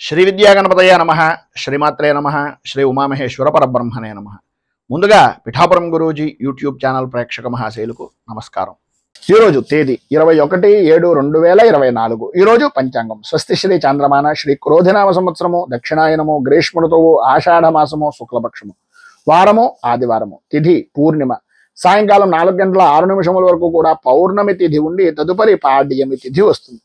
శ్రీ విద్యాగణపతయ నమః, శ్రీమాత్రే నమః, శ్రీ ఉమామహేశ్వర పరబ్రహ్మణే నమః. ముందుగా పిఠాపురం గురూజీ యూట్యూబ్ ఛానల్ ప్రేక్షక మహాశైలకు నమస్కారం. ఈరోజు తేదీ 21/7/2024. ఈరోజు పంచాంగం స్వస్తి శ్రీ చాంద్రమాన శ్రీ క్రోధినామ సంవత్సరము, దక్షిణాయనము, గ్రీష్మ ఋతువు, ఆషాఢ మాసము, శుక్లపక్షము, వారము ఆదివారము, తిథి పూర్ణిమ, సాయంకాలం 4:06 వరకు కూడా పౌర్ణమి తిథి ఉండి తదుపరి పాడ్యమి తిథి వస్తుంది.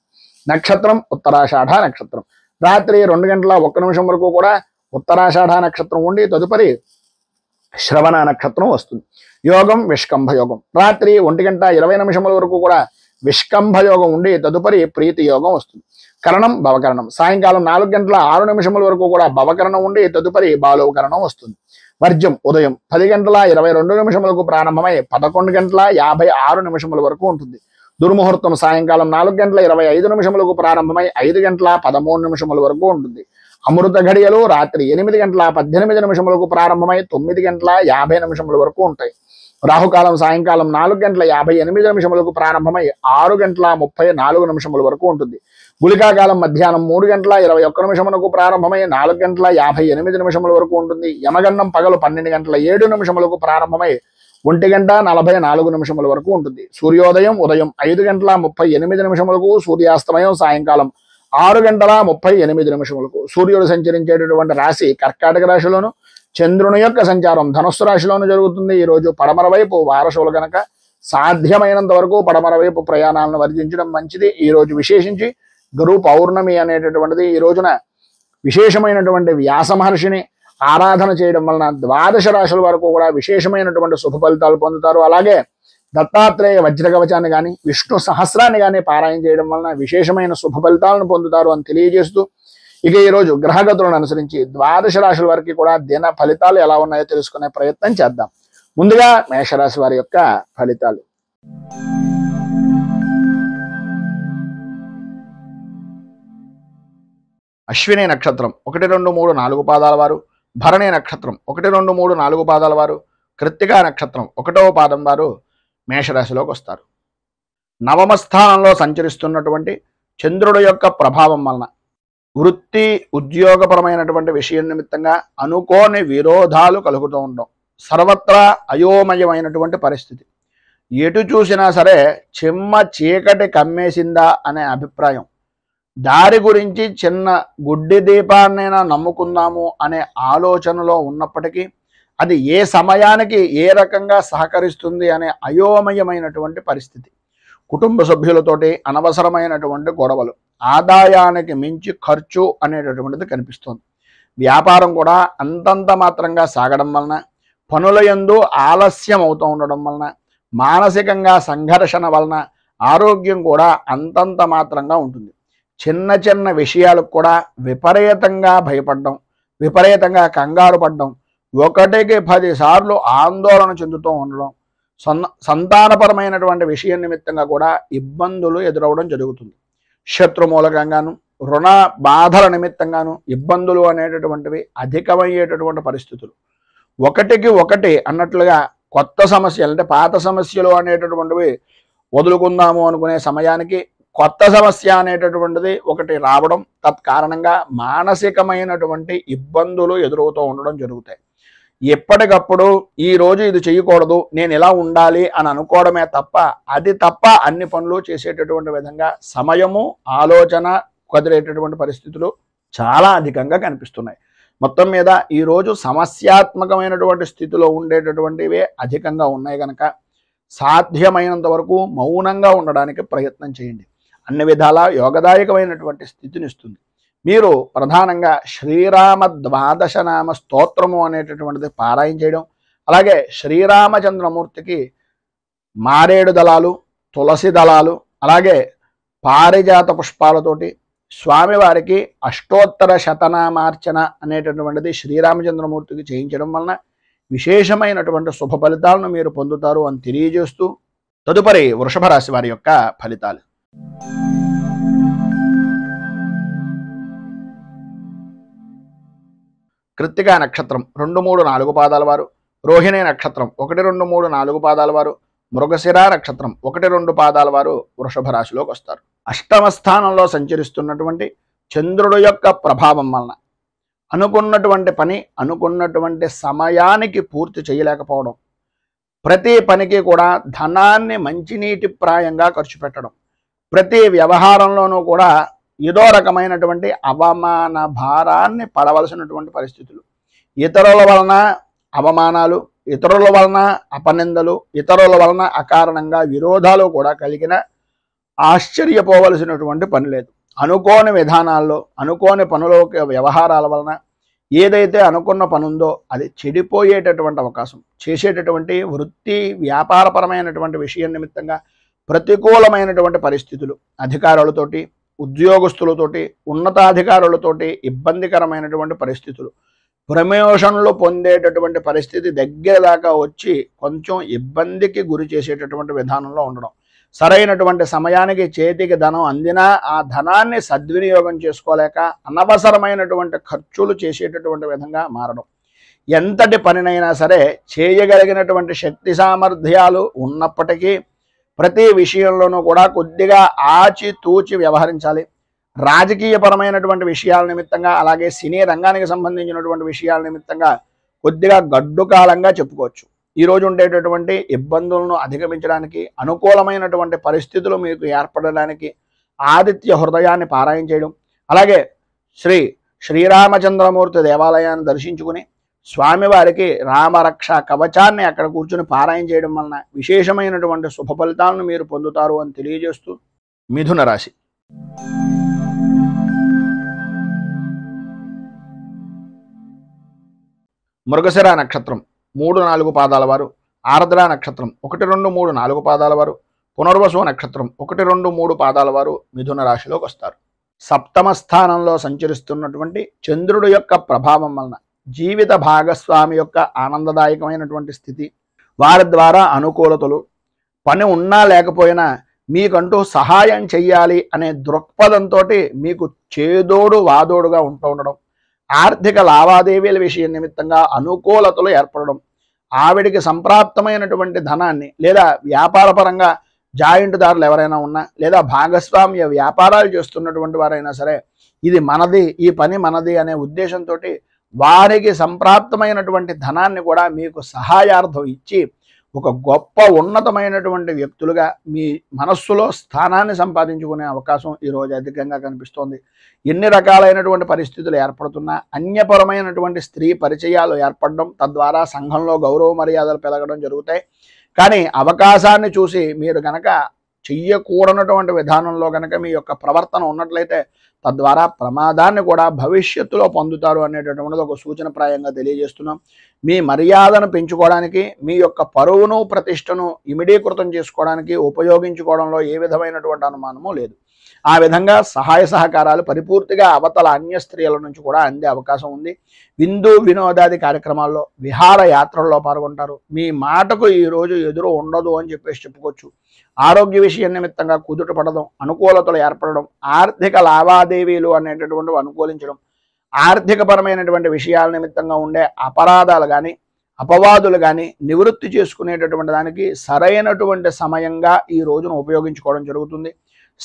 నక్షత్రం ఉత్తరాషాఢ నక్షత్రం. రాత్రి 2:01 వరకు కూడా ఉత్తరాషాఢ నక్షత్రం ఉండి తదుపరి శ్రవణ నక్షత్రం వస్తుంది. యోగం విష్కంభ యోగం. రాత్రి 1:20 వరకు కూడా విష్కంభ యోగం ఉండి తదుపరి ప్రీతి యోగం వస్తుంది. కరణం భవకరణం. సాయంకాలం 4:06 వరకు కూడా భవకరణం ఉండి తదుపరి బాలోకరణం వస్తుంది. వర్జ్యం ఉదయం 10:22 ప్రారంభమై 11:56 వరకు ఉంటుంది. దుర్ముహూర్తం సాయంకాలం 4:25 ప్రారంభమై 5:13 వరకు ఉంటుంది. అమృత ఘడియలు రాత్రి 8:18 ప్రారంభమై 9:50 వరకు ఉంటాయి. రాహుకాలం సాయంకాలం 4:58 ప్రారంభమై 6:34 వరకు ఉంటుంది. గుళికాకాలం మధ్యాహ్నం 3:21 ప్రారంభమై 4:58 వరకు ఉంటుంది. యమగండం పగలు 12:07 ప్రారంభమై 1:44 వరకు ఉంటుంది. సూర్యోదయం ఉదయం 5:38 సూర్యాస్తమయం సాయంకాలం 6:38 సూర్యుడు సంచరించేటటువంటి రాశి కర్కాటక రాశిలోను, చంద్రుని యొక్క సంచారం ధనుస్సు రాశిలోను జరుగుతుంది. ఈ రోజు పడమర వైపు వారసులు గనక సాధ్యమైనంత వరకు పడమర వైపు ప్రయాణాలను వర్జించడం మంచిది. ఈ రోజు విశేషించి గురు పౌర్ణమి అనేటటువంటిది. ఈ రోజున విశేషమైనటువంటి వ్యాస మహర్షిని ఆరాధన చేయడం వలన 12 రాశుల వరకు కూడా విశేషమైనటువంటి శుభ ఫలితాలు పొందుతారు. అలాగే దత్తాత్రేయ వజ్రకవచాన్ని కానీ విష్ణు సహస్రాన్ని కానీ పారాయణ చేయడం వలన విశేషమైన శుభ ఫలితాలను పొందుతారు అని తెలియజేస్తూ, ఇక ఈరోజు గ్రహగతులను అనుసరించి 12 రాశుల వరకు కూడా దిన ఫలితాలు ఎలా ఉన్నాయో తెలుసుకునే ప్రయత్నం చేద్దాం. ముందుగా మేషరాశి వారి యొక్క ఫలితాలు. అశ్విని నక్షత్రం 1, 2, 3, 4 పాదాల వారు, భరణి నక్షత్రం 1, 2, 3, 4 పాదాల వారు, కృత్తికా నక్షత్రం 1వ పాదం వారు మేషరాశిలోకి వస్తారు. నవమ స్థానంలో సంచరిస్తున్నటువంటి చంద్రుడు యొక్క ప్రభావం వలన వృత్తి ఉద్యోగపరమైనటువంటి విషయం నిమిత్తంగా అనుకోని విరోధాలు కలుగుతూ ఉండడం, సర్వత్రా అయోమయమైనటువంటి పరిస్థితి, ఎటు చూసినా సరే చిమ్మ చీకటి కమ్మేసిందా అనే అభిప్రాయం, దారి గురించి చిన్న గుడ్డి దీపాన్నైనా నమ్ముకుందాము అనే ఆలోచనలో ఉన్నప్పటికీ అది ఏ సమయానికి ఏ రకంగా సహకరిస్తుంది అనే అయోమయమైనటువంటి పరిస్థితి, కుటుంబ సభ్యులతోటి అనవసరమైనటువంటి గొడవలు, ఆదాయానికి మించి ఖర్చు అనేటటువంటిది కనిపిస్తుంది. వ్యాపారం కూడా అంతంత మాత్రంగా సాగడం వలన, పనుల యందు ఆలస్యం అవుతూ ఉండడం వలన, మానసికంగా సంఘర్షణ వలన ఆరోగ్యం కూడా అంతంత మాత్రంగా ఉంటుంది. చిన్న చిన్న విషయాలకు కూడా విపరీతంగా భయపడడం, విపరీతంగా కంగారు పడడం, 1కి 10 సార్లు ఆందోళన చెందుతూ ఉండడం, సంతానపరమైనటువంటి విషయం నిమిత్తంగా కూడా ఇబ్బందులు ఎదురవడం జరుగుతుంది. శత్రు మూలకంగాను, రుణ బాధల నిమిత్తంగాను ఇబ్బందులు అనేటటువంటివి అధికమయ్యేటటువంటి పరిస్థితులు. 1కి 1 అన్నట్లుగా కొత్త సమస్యలు అంటే పాత సమస్యలు అనేటటువంటివి వదులుకుందాము అనుకునే సమయానికి కొత్త సమస్య అనేటటువంటిది ఒకటి రావడం, తత్కారణంగా మానసికమైనటువంటి ఇబ్బందులు ఎదురవుతూ ఉండడం జరుగుతాయి. ఎప్పటికప్పుడు ఈ రోజు ఇది చేయకూడదు, నేను ఇలా ఉండాలి అని అనుకోవడమే తప్ప అన్ని పనులు చేసేటటువంటి విధంగా సమయము ఆలోచన కుదిరేటటువంటి పరిస్థితులు చాలా అధికంగా కనిపిస్తున్నాయి. మొత్తం మీద ఈరోజు సమస్యాత్మకమైనటువంటి స్థితిలో ఉండేటటువంటివే అధికంగా ఉన్నాయి కనుక సాధ్యమైనంత వరకు మౌనంగా ఉండడానికి ప్రయత్నం చేయండి. అన్ని విధాల యోగదాయకమైనటువంటి స్థితిని ఇస్తుంది. మీరు ప్రధానంగా శ్రీరామ 12 నామ స్తోత్రము అనేటటువంటిది పారాయణ చేయడం, అలాగే శ్రీరామచంద్రమూర్తికి మారేడు దళాలు, తులసి దళాలు, అలాగే పారిజాత పుష్పాలతోటి స్వామివారికి అష్టోత్తర శతనామార్చన అనేటటువంటిది శ్రీరామచంద్రమూర్తికి చేయించడం వలన విశేషమైనటువంటి శుభ ఫలితాలను మీరు పొందుతారు అని తెలియజేస్తూ, తదుపరి వృషభ రాశి వారి యొక్క ఫలితాలు. కృత్తికా నక్షత్రం 2, 3, 4 పాదాల వారు, రోహిణి నక్షత్రం 1, 2, 3, 4 పాదాల వారు, మృగశిర నక్షత్రం 1, 2 పాదాల వారు వృషభ రాశిలోకి వస్తారు. అష్టమ స్థానంలో సంచరిస్తున్నటువంటి చంద్రుడు యొక్క ప్రభావం వలన అనుకున్నటువంటి పని అనుకున్నటువంటి సమయానికి పూర్తి చేయలేకపోవడం, ప్రతి పనికి కూడా ధనాన్ని మంచినీటి ప్రాయంగా ఖర్చు పెట్టడం, ప్రతి వ్యవహారంలోనూ కూడా ఏదో రకమైనటువంటి అవమాన భారాన్ని పడవలసినటువంటి పరిస్థితులు, ఇతరుల వలన అవమానాలు, ఇతరుల వలన అపనిందలు, ఇతరుల వలన అకారణంగా విరోధాలు కూడా కలిగిన ఆశ్చర్యపోవలసినటువంటి పని లేదు. అనుకోని విధానాల్లో అనుకోని పనుల వ్యవహారాల వలన ఏదైతే అనుకున్న పని ఉందో అది చెడిపోయేటటువంటి అవకాశం, చేసేటటువంటి వృత్తి వ్యాపారపరమైనటువంటి విషయం నిమిత్తంగా ప్రతికూలమైనటువంటి పరిస్థితులు, అధికారులతోటి ఉద్యోగస్తులతోటి ఉన్నతాధికారులతోటి ఇబ్బందికరమైనటువంటి పరిస్థితులు, ప్రమోషన్లు పొందేటటువంటి పరిస్థితి దగ్గర దాకా వచ్చి కొంచెం ఇబ్బందికి గురి చేసేటటువంటి విధానంలో ఉండడం, సరైనటువంటి సమయానికి చేతికి ధనం అందినా ఆ ధనాన్ని సద్వినియోగం చేసుకోలేక అనవసరమైనటువంటి ఖర్చులు చేసేటటువంటి విధంగా మారడం, ఎంతటి పనినైనా సరే చేయగలిగినటువంటి శక్తి సామర్థ్యాలు ఉన్నప్పటికీ ప్రతి విషయంలోనూ కూడా కొద్దిగా ఆచితూచి వ్యవహరించాలి. రాజకీయపరమైనటువంటి విషయాల నిమిత్తంగా అలాగే సినీ రంగానికి సంబంధించినటువంటి విషయాల నిమిత్తంగా కొద్దిగా గడ్డు కాలంగా చెప్పుకోవచ్చు. ఈరోజు ఉండేటటువంటి ఇబ్బందులను అధిగమించడానికి, అనుకూలమైనటువంటి పరిస్థితులు మీకు ఏర్పడడానికి ఆదిత్య హృదయాన్ని పారాయణ చేయడం, అలాగే శ్రీరామచంద్రమూర్తి దేవాలయాన్ని దర్శించుకుని స్వామివారికి రామరక్ష కవచాన్ని అక్కడ కూర్చుని పారాయణ చేయడం వలన విశేషమైనటువంటి శుభ ఫలితాలను మీరు పొందుతారు అని తెలియజేస్తూ మిథున రాశి. మృగశిర నక్షత్రం 3-4 పాదాల వారు, ఆర్ద్ర నక్షత్రం 1, 2, 3, 4 పాదాల వారు, పునర్వసు నక్షత్రం 1, 2, 3 పాదాల వారు మిథున రాశిలోకి వస్తారు. సప్తమ స్థానంలో సంచరిస్తున్నటువంటి చంద్రుడు యొక్క ప్రభావం వలన జీవిత భాగస్వామి యొక్క ఆనందదాయకమైనటువంటి స్థితి, వారి ద్వారా అనుకూలతలు, పని ఉన్నా లేకపోయినా మీకంటూ సహాయం చెయ్యాలి అనే దృక్పథంతో మీకు చేదోడు వాదోడుగా ఉంటూ ఉండడం, ఆర్థిక లావాదేవీల విషయం నిమిత్తంగా అనుకూలతలు ఏర్పడడం, ఆవిడికి సంప్రాప్తమైనటువంటి ధనాన్ని లేదా వ్యాపారపరంగా జాయింట్దారులు ఎవరైనా ఉన్నా లేదా భాగస్వామ్య వ్యాపారాలు చేస్తున్నటువంటి వారైనా సరే ఇది మనది, ఈ పని మనది అనే ఉద్దేశంతో వారికి సంప్రాప్తమైనటువంటి ధనాన్ని కూడా మీకు సహాయార్థం ఇచ్చి ఒక గొప్ప ఉన్నతమైనటువంటి వ్యక్తులుగా మీ మనస్సులో స్థానాన్ని సంపాదించుకునే అవకాశం ఈరోజు అధికంగా కనిపిస్తోంది. ఎన్ని రకాలైనటువంటి పరిస్థితులు ఏర్పడుతున్నా అన్యపరమైనటువంటి స్త్రీ పరిచయాలు ఏర్పడడం, తద్వారా సంఘంలో గౌరవ మర్యాదలు పెరగడం జరుగుతాయి. కానీ అవకాశాన్ని చూసి మీరు గనక చెయ్యకూడనటువంటి విధానంలో గనక మీ యొక్క ప్రవర్తన ఉన్నట్లయితే తద్వారా ప్రమాదాన్ని కూడా భవిష్యత్తులో పొందుతారు అనేటటువంటిది ఒక సూచనప్రాయంగా తెలియజేస్తున్నాం. మీ మర్యాదను పెంచుకోవడానికి, మీ యొక్క పరువును ప్రతిష్టను ఇమిడీకృతం చేసుకోవడానికి ఉపయోగించుకోవడంలో ఏ విధమైనటువంటి అనుమానము లేదు. ఆ విధంగా సహాయ సహకారాలు పరిపూర్తిగా అవతల అన్య స్త్రీల నుంచి కూడా అందే అవకాశం ఉంది. విందు వినోదాది కార్యక్రమాల్లో, విహార యాత్రల్లో పాల్గొంటారు. మీ మాటకు ఈరోజు ఎదురు ఉండదు అని చెప్పుకోవచ్చు. ఆరోగ్య విషయం నిమిత్తంగా కుదుట పడడం, అనుకూలతలు ఏర్పడడం, ఆర్థిక లావాదేవీలు అనేటటువంటివి అనుకూలించడం, ఆర్థికపరమైనటువంటి విషయాల నిమిత్తంగా ఉండే అపరాధాలు కానీ అపవాదులు కానీ నివృత్తి చేసుకునేటటువంటి దానికి సరైనటువంటి సమయంగా ఈ రోజును ఉపయోగించుకోవడం జరుగుతుంది.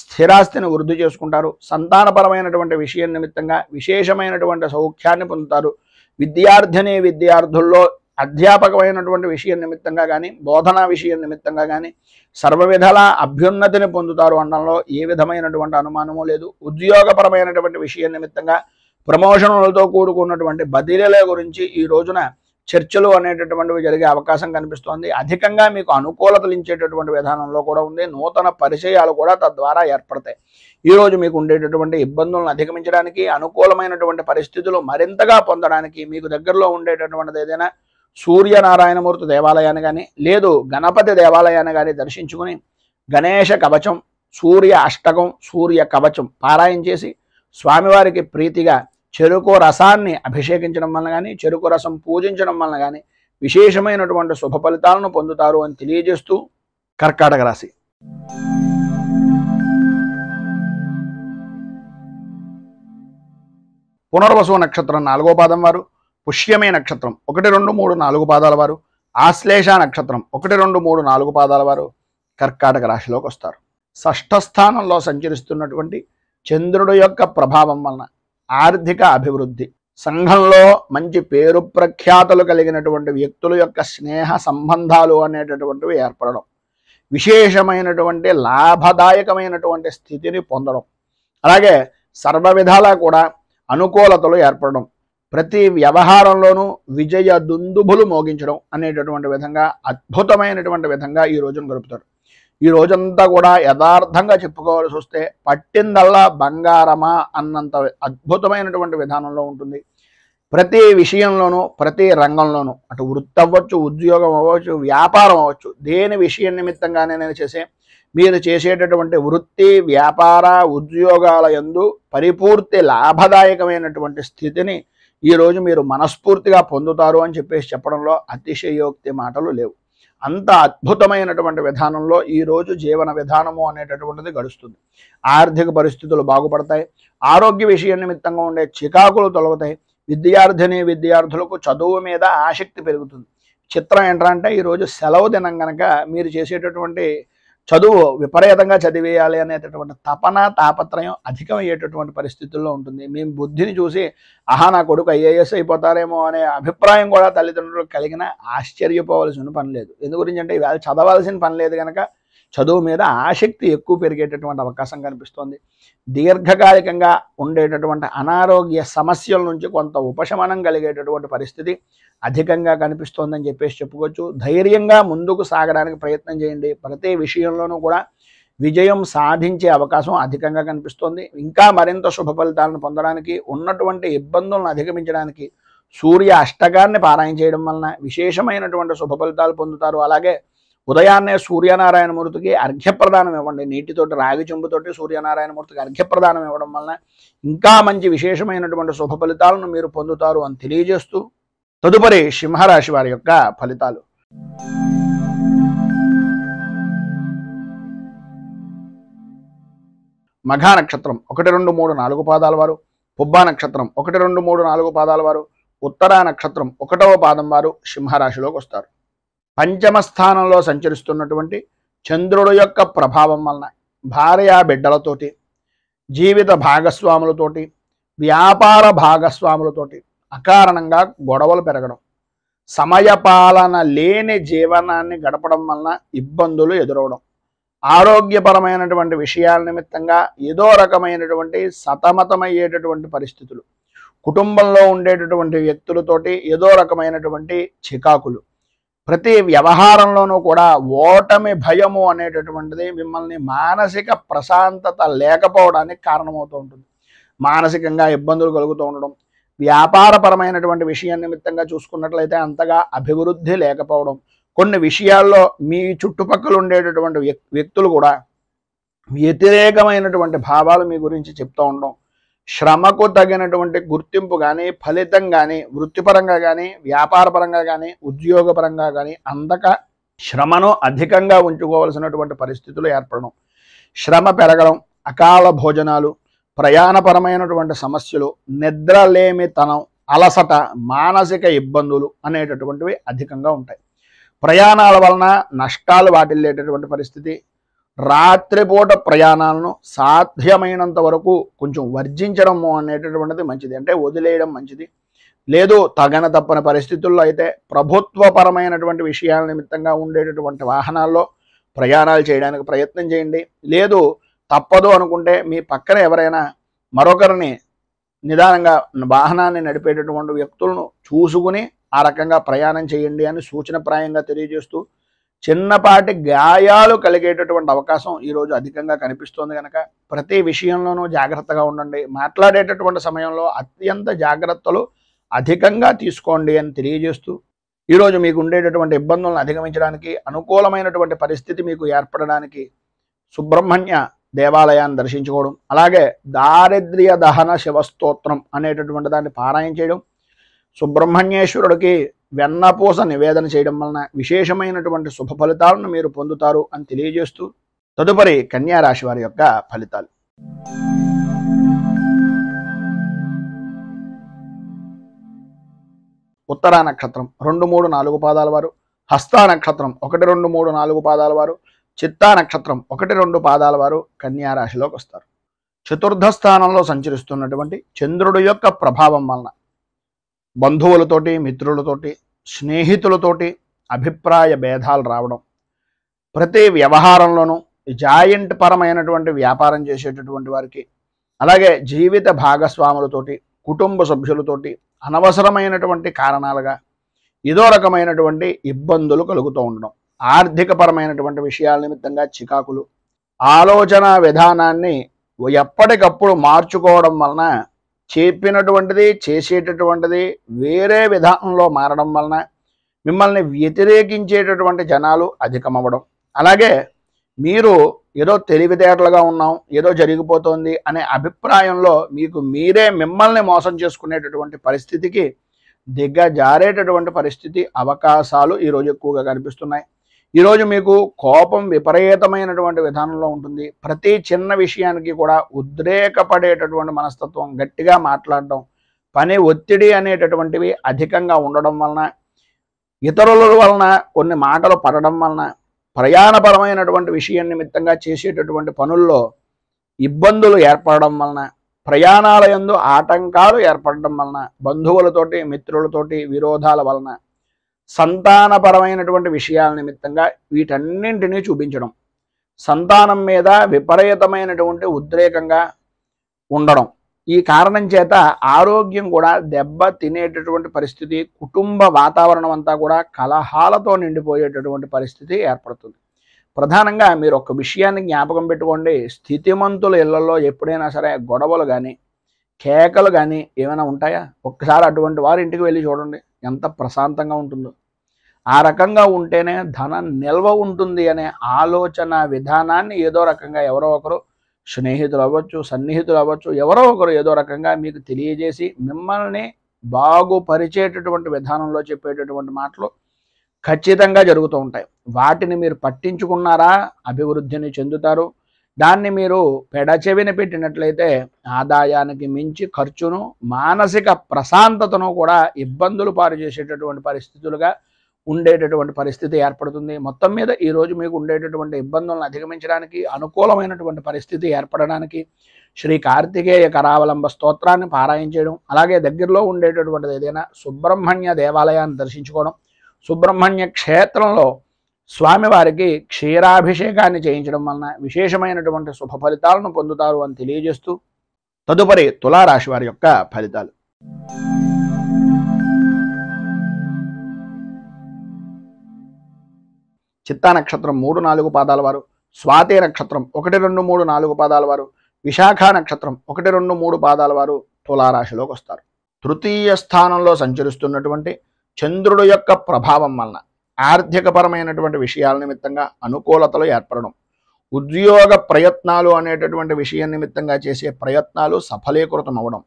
స్థిరాస్తిని వృద్ధి చేసుకుంటారు. సంతానపరమైనటువంటి విషయం నిమిత్తంగా విశేషమైనటువంటి సౌఖ్యాన్ని పొందుతారు. విద్యార్థుల్లో అధ్యాపకమైనటువంటి విషయం నిమిత్తంగా కానీ బోధనా విషయం నిమిత్తంగా కానీ సర్వవిధాల అభ్యున్నతిని పొందుతారు అనడంలో ఏ విధమైనటువంటి అనుమానము లేదు. ఉద్యోగపరమైనటువంటి విషయం నిమిత్తంగా ప్రమోషన్లతో కూడుకున్నటువంటి బదిలీల గురించి ఈ రోజున చర్చలు అనేటటువంటివి జరిగే అవకాశం కనిపిస్తోంది. అధికంగా మీకు అనుకూలతలు ఇచ్చేటటువంటి విధానంలో కూడా ఉంది. నూతన పరిచయాలు కూడా తద్వారా ఏర్పడతాయి. ఈరోజు మీకు ఉండేటటువంటి ఇబ్బందులను అధిగమించడానికి, అనుకూలమైనటువంటి పరిస్థితులు మరింతగా పొందడానికి మీకు దగ్గరలో ఉండేటటువంటిది ఏదైనా సూర్యనారాయణమూర్తి దేవాలయాన్ని కానీ లేదు గణపతి దేవాలయాన్ని కానీ దర్శించుకుని గణేష కవచం, సూర్య అష్టకం, సూర్య కవచం పారాయణ చేసి స్వామివారికి ప్రీతిగా చెరుకు రసాన్ని అభిషేకించడం వలన కానీ చెరుకు రసం పూజించడం వలన కానీ విశేషమైనటువంటి శుభ ఫలితాలను పొందుతారు అని తెలియజేస్తూ కర్కాటక రాశి. పునర్వసు నక్షత్రం 4వ పాదం వారు, పుష్యమే నక్షత్రం 1, 2, 3, 4 పాదాల వారు, ఆశ్లేష నక్షత్రం 1, 2, 3, 4 పాదాల వారు కర్కాటక రాశిలోకి వస్తారు. షష్ఠ స్థానంలో సంచరిస్తున్నటువంటి చంద్రుడి యొక్క ప్రభావం వలన ఆర్థిక అభివృద్ధి, సంఘంలో మంచి పేరు ప్రఖ్యాతులు కలిగినటువంటి వ్యక్తుల యొక్క స్నేహ సంబంధాలు అనేటటువంటివి ఏర్పడడం, విశేషమైనటువంటి లాభదాయకమైనటువంటి స్థితిని పొందడం, అలాగే సర్వ విధాలా కూడా అనుకూలతలు ఏర్పడడం, ప్రతి వ్యవహారంలోనూ విజయ దుందుభులు మోగించడం అనేటటువంటి విధంగా అద్భుతమైనటువంటి విధంగా ఈ రోజును గడుపుతారు. ఈ రోజంతా కూడా యథార్థంగా చెప్పుకోవాల్సి వస్తే పట్టిందల్లా బంగారమా అన్నంత అద్భుతమైనటువంటి విధానంలో ఉంటుంది. ప్రతి విషయంలోనూ, ప్రతి రంగంలోనూ, అటు వృత్తి అవ్వచ్చు, ఉద్యోగం అవ్వచ్చు, వ్యాపారం అవ్వచ్చు, దేని విషయం నిమిత్తంగానే మీరు చేసేటటువంటి వృత్తి, వ్యాపార, ఉద్యోగాల యందు పరిపూర్తి లాభదాయకమైనటువంటి స్థితిని ఈరోజు మీరు మనస్ఫూర్తిగా పొందుతారు అని చెప్పడంలో అతిశయోక్తి మాటలు లేవు. అంత అద్భుతమైనటువంటి విధానంలో ఈరోజు జీవన విధానము అనేటటువంటిది గడుస్తుంది. ఆర్థిక పరిస్థితులు బాగుపడతాయి. ఆరోగ్య విషయం నిమిత్తంగా ఉండే చికాకులు తొలగుతాయి. విద్యార్థులకు చదువు మీద ఆసక్తి పెరుగుతుంది. చిత్రం ఏంటంటే ఈరోజు సెలవు దినం కనుక మీరు చేసేటటువంటి చదువు విపరీతంగా చదివేయాలి అనేటటువంటి తపన, తాపత్రయం అధికమయ్యేటటువంటి పరిస్థితుల్లో ఉంటుంది. మేము బుద్ధిని చూసి నా కొడుకు ఐఏఎస్ అయిపోతారేమో అనే అభిప్రాయం కూడా తల్లిదండ్రులకు కలిగిన ఆశ్చర్యపోవాల్సిన పని లేదు. ఎందు గురించి అంటే ఇవాళ చదవాల్సిన పని లేదు కనుక చదువు మీద ఆసక్తి ఎక్కువ పెరిగేటటువంటి అవకాశం కనిపిస్తోంది. దీర్ఘకాలికంగా ఉండేటటువంటి అనారోగ్య సమస్యల నుంచి కొంత ఉపశమనం కలిగేటటువంటి పరిస్థితి అధికంగా కనిపిస్తోందని చెప్పుకోవచ్చు. ధైర్యంగా ముందుకు సాగడానికి ప్రయత్నం చేయండి. ప్రతి విషయంలోనూ కూడా విజయం సాధించే అవకాశం అధికంగా కనిపిస్తోంది. ఇంకా మరింత శుభ ఫలితాలను పొందడానికి, ఉన్నటువంటి ఇబ్బందులను అధిగమించడానికి సూర్య అష్టకాన్ని పారాయణ చేయడం వలన విశేషమైనటువంటి శుభ ఫలితాలు పొందుతారు. అలాగే ఉదయాన్నే సూర్యనారాయణమూర్తికి అర్ఘ్యప్రదానం ఇవ్వండి. నీటితోటి, రాగి చెంబుతోటి సూర్యనారాయణమూర్తికి అర్ఘ్యప్రదానం ఇవ్వడం వలన ఇంకా మంచి విశేషమైనటువంటి శుభ ఫలితాలను మీరు పొందుతారు అని తెలియజేస్తూ తదుపరి సింహరాశి వారి యొక్క ఫలితాలు. మఘా నక్షత్రం 1, 2, 3, 4 పాదాల వారు, పుబ్బా నక్షత్రం 1, 2, 3, 4 పాదాల వారు, ఉత్తరా నక్షత్రం 1వ పాదం వారు సింహరాశిలోకి వస్తారు. పంచమ స్థానంలో సంచరిస్తున్నటువంటి చంద్రుడు యొక్క ప్రభావం వలన భార్యా బిడ్డలతోటి, జీవిత భాగస్వాములతోటి, వ్యాపార భాగస్వాములతోటి అకారణంగా గొడవలు పెరగడం, సమయపాలన లేని జీవనాన్ని గడపడం వలన ఇబ్బందులు ఎదురవడం, ఆరోగ్యపరమైనటువంటి విషయాల నిమిత్తంగా ఏదో రకమైనటువంటి సతమతమయ్యేటటువంటి పరిస్థితులు, కుటుంబంలో ఉండేటటువంటి వ్యక్తులతోటి ఏదో రకమైనటువంటి చికాకులు, ప్రతి వ్యవహారంలోనూ కూడా ఓటమి భయము అనేటటువంటిది మిమ్మల్ని మానసిక ప్రశాంతత లేకపోవడానికి కారణమవుతూ ఉంటుంది. మానసికంగా ఇబ్బందులు కలుగుతూ ఉండడం, వ్యాపారపరమైనటువంటి విషయం నిమిత్తంగా చూసుకున్నట్లయితే అంతగా అభివృద్ధి లేకపోవడం, కొన్ని విషయాల్లో మీ చుట్టుపక్కల ఉండేటటువంటి వ్యక్తులు కూడా వ్యతిరేకమైనటువంటి భావాలు మీ గురించి చెప్తూ ఉండడం, శ్రమకు తగినటువంటి గుర్తింపు కానీ, ఫలితం కానీ, వృత్తిపరంగా కానీ, వ్యాపారపరంగా కానీ, ఉద్యోగపరంగా కానీ అందక శ్రమను అధికంగా ఉంచుకోవాల్సినటువంటి పరిస్థితులు ఏర్పడడం, శ్రమ పెరగడం, అకాల భోజనాలు, ప్రయాణపరమైనటువంటి సమస్యలు, నిద్రలేమితనం, అలసట, మానసిక ఇబ్బందులు అనేటటువంటివి అధికంగా ఉంటాయి. ప్రయాణాల వలన నష్టాలు వాటిల్లేటటువంటి పరిస్థితి, రాత్రిపూట ప్రయాణాలను సాధ్యమైనంత వరకు కొంచెం వర్జించడము అనేటటువంటిది మంచిది. అంటే వదిలేయడం మంచిది. లేదు తగన తప్పని పరిస్థితుల్లో అయితే ప్రభుత్వపరమైనటువంటి విషయాల నిమిత్తంగా ఉండేటటువంటి వాహనాల్లో ప్రయాణాలు చేయడానికి ప్రయత్నం చేయండి. లేదు తప్పదు అనుకుంటే మీ పక్కన ఎవరైనా మరొకరిని నిదానంగా వాహనాన్ని నడిపేటటువంటి వ్యక్తులను చూసుకుని ఆ రకంగా ప్రయాణం చేయండి అని సూచనప్రాయంగా తెలియజేస్తూ, చిన్నపాటి గాయాలు కలిగేటటువంటి అవకాశం ఈరోజు అధికంగా కనిపిస్తోంది కనుక ప్రతి విషయంలోనూ జాగ్రత్తగా ఉండండి. మాట్లాడేటటువంటి సమయంలో అత్యంత జాగ్రత్తలు అధికంగా తీసుకోండి అని తెలియజేస్తూ, ఈరోజు మీకు ఉండేటటువంటి ఇబ్బందులను అధిగమించడానికి, అనుకూలమైనటువంటి పరిస్థితి మీకు ఏర్పడడానికి సుబ్రహ్మణ్య దేవాలయాన్ని దర్శించుకోవడం, అలాగే దారిద్ర్య దహన శివస్తోత్రం అనేటటువంటి దాన్ని పారాయణ చేయడం, సుబ్రహ్మణ్యేశ్వరుడికి వెన్నపూస నివేదన చేయడం వలన విశేషమైనటువంటి శుభ ఫలితాలను మీరు పొందుతారు అని తెలియజేస్తూ తదుపరి కన్యా రాశి వారి యొక్క ఫలితాలు. ఉత్తరా నక్షత్రం 2, 3, 4 పాదాల వారు, హస్తా నక్షత్రం 1, 2, 3, 4 పాదాల వారు, చిత్తా నక్షత్రం 1, 2 పాదాల వారు కన్యా రాశిలోకి వస్తారు. చతుర్థ స్థానంలో సంచరిస్తున్నటువంటి చంద్రుడి యొక్క ప్రభావం వలన బంధువులతోటి, మిత్రులతోటి, స్నేహితులతోటి అభిప్రాయ భేదాలు రావడం, ప్రతి వ్యవహారంలోనూ జాయింట్ పరమైనటువంటి వ్యాపారం చేసేటటువంటి వారికి, అలాగే జీవిత భాగస్వాములతోటి, కుటుంబ సభ్యులతోటి అనవసరమైనటువంటి కారణాలుగా ఏదో రకమైనటువంటి ఇబ్బందులు కలుగుతూ ఉండడం, ఆర్థిక పరమైనటువంటి విషయాల నిమిత్తంగా చికాకులు, ఆలోచన విధానాన్ని ఎప్పటికప్పుడు మార్చుకోవడం వలన చెప్పినటువంటిది చేసేటటువంటిది వేరే విధానంలో మారడం వలన మిమ్మల్ని వ్యతిరేకించేటటువంటి జనాలు అధికమవ్వడం, అలాగే మీరు ఏదో తెలివితేటలుగా ఉన్నాం, ఏదో జరిగిపోతుంది అనే అభిప్రాయంలో మీకు మీరే మిమ్మల్ని మోసం చేసుకునేటటువంటి పరిస్థితికి దిగజారేటటువంటి పరిస్థితి అవకాశాలు ఈరోజు ఎక్కువగా కనిపిస్తున్నాయి. ఈరోజు మీకు కోపం విపరీతమైనటువంటి విధానంలో ఉంటుంది. ప్రతి చిన్న విషయానికి కూడా ఉద్రేకపడేటటువంటి మనస్తత్వం, గట్టిగా మాట్లాడడం, పని ఒత్తిడి అనేటటువంటివి అధికంగా ఉండడం వలన, ఇతరుల వలన కొన్ని మాటలు పడడం వలన, ప్రయాణపరమైనటువంటి విషయం నిమిత్తంగా చేసేటటువంటి పనుల్లో ఇబ్బందులు ఏర్పడడం వలన, ప్రయాణాల యందు ఆటంకాలు ఏర్పడడం వలన, బంధువులతోటి, మిత్రులతోటి విరోధాల వలన, సంతానపరమైనటువంటి విషయాల నిమిత్తంగా వీటన్నింటినీ చూపించడం, సంతానం మీద విపరీతమైనటువంటి ఉద్రేకంగా ఉండడం, ఈ కారణం చేత ఆరోగ్యం కూడా దెబ్బ తినేటటువంటి పరిస్థితి, కుటుంబ వాతావరణం అంతా కూడా కలహాలతో నిండిపోయేటటువంటి పరిస్థితి ఏర్పడుతుంది. ప్రధానంగా మీరు ఒక విషయాన్ని జ్ఞాపకం పెట్టుకోండి, స్థితిమంతుల ఇళ్లలో ఎప్పుడైనా సరే గొడవలు కానీ, కేకలు కానీ ఏమైనా ఉంటాయా? ఒక్కసారి అటువంటి వారి ఇంటికి వెళ్ళి చూడండి, ఎంత ప్రశాంతంగా ఉంటుందో. ఆ రకంగా ఉంటేనే ధనం నిల్వ ఉంటుంది అనే ఆలోచన విధానాన్ని ఏదో రకంగా ఎవరో ఒకరు, స్నేహితులు అవ్వచ్చు, సన్నిహితులు అవ్వచ్చు, ఎవరో ఒకరు ఏదో రకంగా మీకు తెలియజేసి మిమ్మల్ని బాగుపరిచేటటువంటి విధానంలో చెప్పేటటువంటి మాటలు ఖచ్చితంగా జరుగుతూ ఉంటాయి. వాటిని మీరు పట్టించుకున్నారా అభివృద్ధిని చెందుతారు. దాన్ని మీరు పెడచెవిన పెట్టినట్లయితే ఆదాయానికి మించి ఖర్చును, మానసిక ప్రశాంతతను కూడా ఇబ్బందులు పాలు చేసేటటువంటి పరిస్థితులుగా ఉండేటటువంటి పరిస్థితి ఏర్పడుతుంది. మొత్తం మీద ఈరోజు మీకు ఉండేటటువంటి ఇబ్బందులను అధిగమించడానికి, అనుకూలమైనటువంటి పరిస్థితి ఏర్పడడానికి శ్రీ కార్తికేయ కరావలంబ స్తోత్రాన్ని పారాయణ చేయడం, అలాగే దగ్గరలో ఉండేటటువంటిది ఏదైనా సుబ్రహ్మణ్య దేవాలయాన్ని దర్శించుకోవడం, సుబ్రహ్మణ్య క్షేత్రంలో స్వామివారికి క్షీరాభిషేకాన్ని చేయించడం వలన విశేషమైనటువంటి శుభ ఫలితాలను పొందుతారు అని తెలియజేస్తూ, తదుపరి తులారాశి వారి యొక్క ఫలితాలు. చిత్తా నక్షత్రం 3, 4 పాదాల వారు, స్వాతి నక్షత్రం 1, 2, 3, 4 పాదాల వారు, విశాఖ నక్షత్రం 1, 2, 3 పాదాల వారు తులారాశిలోకి వస్తారు. తృతీయ స్థానంలో సంచరిస్తున్నటువంటి చంద్రుడు యొక్క ప్రభావం వలన ఆర్థికపరమైనటువంటి విషయాల నిమిత్తంగా అనుకూలతలు ఏర్పడడం, ఉద్యోగ ప్రయత్నాలు అనేటటువంటి విషయం నిమిత్తంగా చేసే ప్రయత్నాలు సఫలీకృతం అవ్వడం,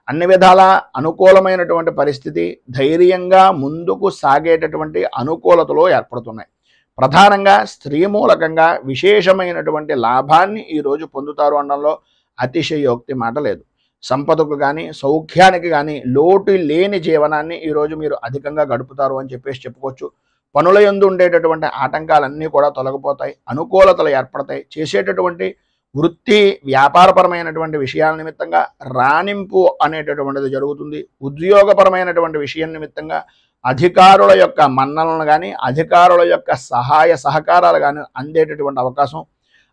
అన్ని విధాల అనుకూలమైనటువంటి పరిస్థితి, ధైర్యంగా ముందుకు సాగేటటువంటి అనుకూలతలు ఏర్పడుతున్నాయి. ప్రధానంగా స్త్రీ మూలకంగా విశేషమైనటువంటి లాభాన్ని ఈరోజు పొందుతారు అనడంలో అతిశయోక్తి మాట లేదు. సంపదకు కానీ, సౌఖ్యానికి కానీ లోటు లేని జీవనాన్ని ఈరోజు మీరు అధికంగా గడుపుతారు అని చెప్పుకోవచ్చు. పనుల యందు ఉండేటటువంటి ఆటంకాలన్నీ కూడా తొలగిపోతాయి, అనుకూలతలు ఏర్పడతాయి. చేసేటటువంటి వృత్తి, వ్యాపారపరమైనటువంటి విషయాల నిమిత్తంగా రాణింపు అనేటటువంటిది జరుగుతుంది. ఉద్యోగపరమైనటువంటి విషయం నిమిత్తంగా అధికారుల యొక్క మన్ననలు కానీ, అధికారుల యొక్క సహాయ సహకారాలు కానీ అందేటటువంటి అవకాశం,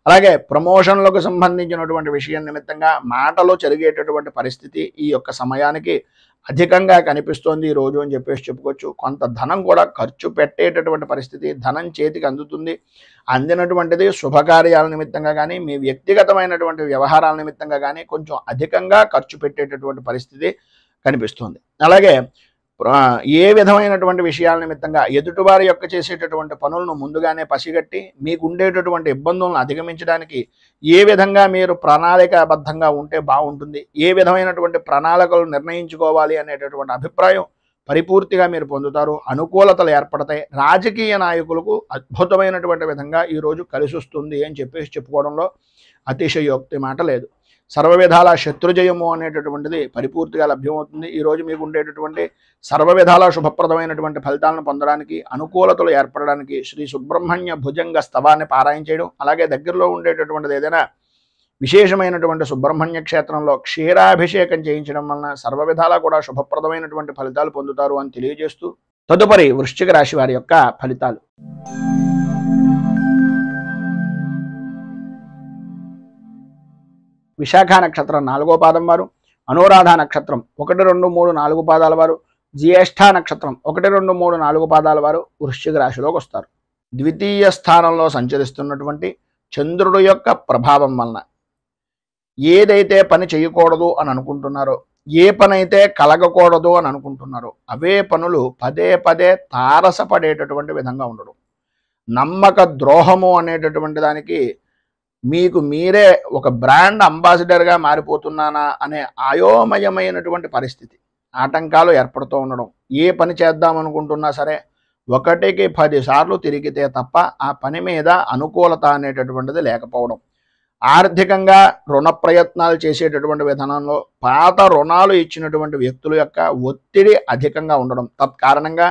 అలాగే ప్రమోషన్లకు సంబంధించినటువంటి విషయం నిమిత్తంగా మాటలు చెరిగేటటువంటి పరిస్థితి ఈ యొక్క సమయానికి అధికంగా కనిపిస్తోంది ఈ రోజు అని చెప్పుకోవచ్చు. కొంత ధనం కూడా ఖర్చు పెట్టేటటువంటి పరిస్థితి, ధనం చేతికి అందుతుంది. అందినటువంటిది శుభకార్యాల నిమిత్తంగా కానీ, మీ వ్యక్తిగతమైనటువంటి వ్యవహారాల నిమిత్తంగా కానీ కొంచెం అధికంగా ఖర్చు పెట్టేటటువంటి పరిస్థితి కనిపిస్తుంది. అలాగే ఏ విధమైనటువంటి విషయాల నిమిత్తంగా ఎదుటివారి యొక్క చేసేటటువంటి పనులను ముందుగానే పసిగట్టి మీకు ఉండేటటువంటి ఇబ్బందులను అధిగమించడానికి ఏ విధంగా మీరు ప్రణాళికాబద్ధంగా ఉంటే బాగుంటుంది, ఏ విధమైనటువంటి ప్రణాళికలు నిర్ణయించుకోవాలి అనేటటువంటి అభిప్రాయం పరిపూర్తిగా మీరు పొందుతారు. అనుకూలతలు ఏర్పడతాయి. రాజకీయ నాయకులకు అద్భుతమైనటువంటి విధంగా ఈరోజు కలిసి వస్తుంది అని చెప్పుకోవడంలో అతిశయోక్తి మాట లేదు. సర్వవిధాల శత్రుజయము అనేటటువంటిది పరిపూర్తిగా లభ్యమవుతుంది. ఈరోజు మీకు ఉండేటటువంటి సర్వవిధాల శుభప్రదమైనటువంటి ఫలితాలను పొందడానికి, అనుకూలతలు ఏర్పడడానికి శ్రీ సుబ్రహ్మణ్య భుజంగ స్తవాన్ని పారాయణ చేయడం, అలాగే దగ్గరలో ఉండేటటువంటిది ఏదైనా విశేషమైనటువంటి సుబ్రహ్మణ్య క్షేత్రంలో క్షీరాభిషేకం చేయించడం వలన సర్వ విధాలా కూడా శుభప్రదమైనటువంటి ఫలితాలు పొందుతారు అని తెలియజేస్తూ తదుపరి వృశ్చిక రాశి వారి యొక్క ఫలితాలు. విశాఖ నక్షత్రం 4వ పాదం వారు, అనురాధ నక్షత్రం 1, 2, 3, 4 పాదాల వారు, జ్యేష్ఠ నక్షత్రం 1, 2, 3, 4 పాదాల వారు వృశ్చిక రాశిలోకి వస్తారు. ద్వితీయ స్థానంలో సంచరిస్తున్నటువంటి చంద్రుడు యొక్క ప్రభావం వలన ఏదైతే పని చేయకూడదు అని అనుకుంటున్నారో, ఏ పని అయితే కలగకూడదు అని అనుకుంటున్నారో అవే పనులు పదే పదే తారసపడేటటువంటి విధంగా ఉండడం, నమ్మక ద్రోహము అనేటటువంటి దానికి మీకు మీరే ఒక బ్రాండ్ అంబాసిడర్గా మారిపోతున్నానా అనే అయోమయమైనటువంటి పరిస్థితి, ఆటంకాలు ఏర్పడుతూ ఉండడం, ఏ పని చేద్దాం అనుకుంటున్నా సరే 1కి 10 సార్లు తిరిగితే తప్ప ఆ పని మీద అనుకూలత అనేటటువంటిది లేకపోవడం, ఆర్థికంగా రుణ ప్రయత్నాలు చేసేటటువంటి విధానంలో పాత రుణాలు ఇచ్చినటువంటి వ్యక్తుల యొక్క ఒత్తిడి అధికంగా ఉండడం, తత్కారణంగా